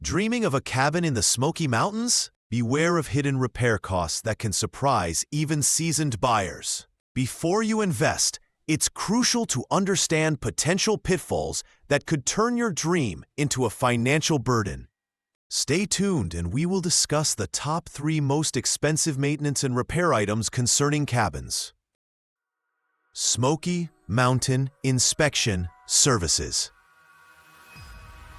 Dreaming of a cabin in the Smoky Mountains? Beware of hidden repair costs that can surprise even seasoned buyers. Before you invest, it's crucial to understand potential pitfalls that could turn your dream into a financial burden. Stay tuned and we will discuss the top 3 most expensive maintenance and repair items concerning cabins. Smoky Mountain Inspection Services.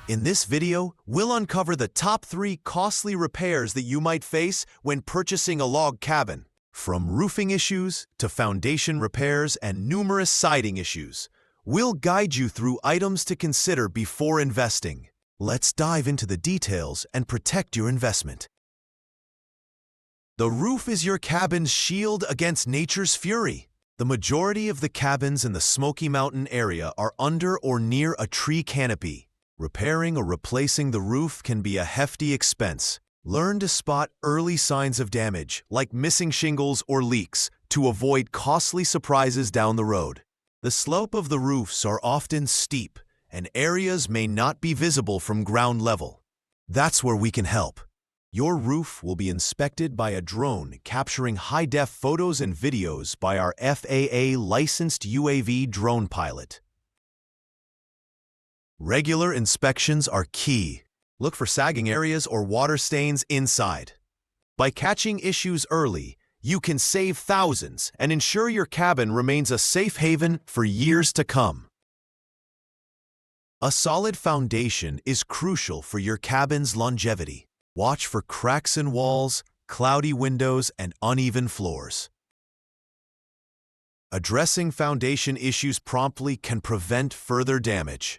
In this video, we'll uncover the top 3 costly repairs that you might face when purchasing a log cabin. From roofing issues to foundation repairs and numerous siding issues, we'll guide you through items to consider before investing. Let's dive into the details and protect your investment. The roof is your cabin's shield against nature's fury. The majority of the cabins in the Smoky Mountain area are under or near a tree canopy. Repairing or replacing the roof can be a hefty expense. Learn to spot early signs of damage, like missing shingles or leaks, to avoid costly surprises down the road. The slope of the roofs are often steep, and areas may not be visible from ground level. That's where we can help. Your roof will be inspected by a drone capturing high-def photos and videos by our FAA-licensed UAV drone pilot. Regular inspections are key. Look for sagging areas or water stains inside. By catching issues early, you can save thousands and ensure your cabin remains a safe haven for years to come. A solid foundation is crucial for your cabin's longevity. Watch for cracks in walls, cloudy windows, and uneven floors. Addressing foundation issues promptly can prevent further damage.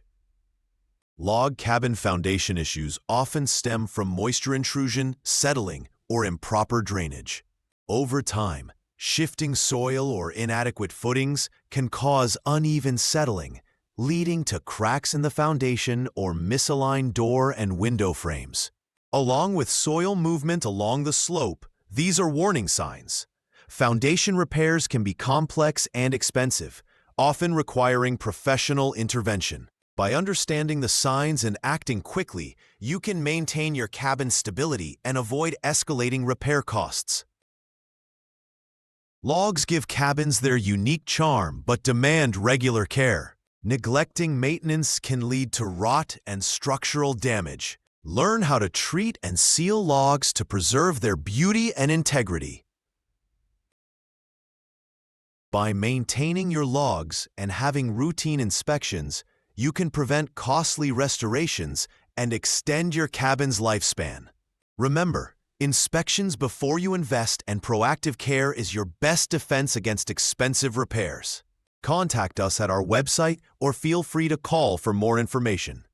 Log cabin foundation issues often stem from moisture intrusion, settling, or improper drainage. Over time, shifting soil or inadequate footings can cause uneven settling, leading to cracks in the foundation or misaligned door and window frames. Along with soil movement along the slope, these are warning signs. Foundation repairs can be complex and expensive, often requiring professional intervention. By understanding the signs and acting quickly, you can maintain your cabin's stability and avoid escalating repair costs. Logs give cabins their unique charm but demand regular care. Neglecting maintenance can lead to rot and structural damage. Learn how to treat and seal logs to preserve their beauty and integrity. By maintaining your logs and having routine inspections, you can prevent costly restorations and extend your cabin's lifespan. Remember, inspections before you invest and proactive care is your best defense against expensive repairs. Contact us at our website or feel free to call for more information.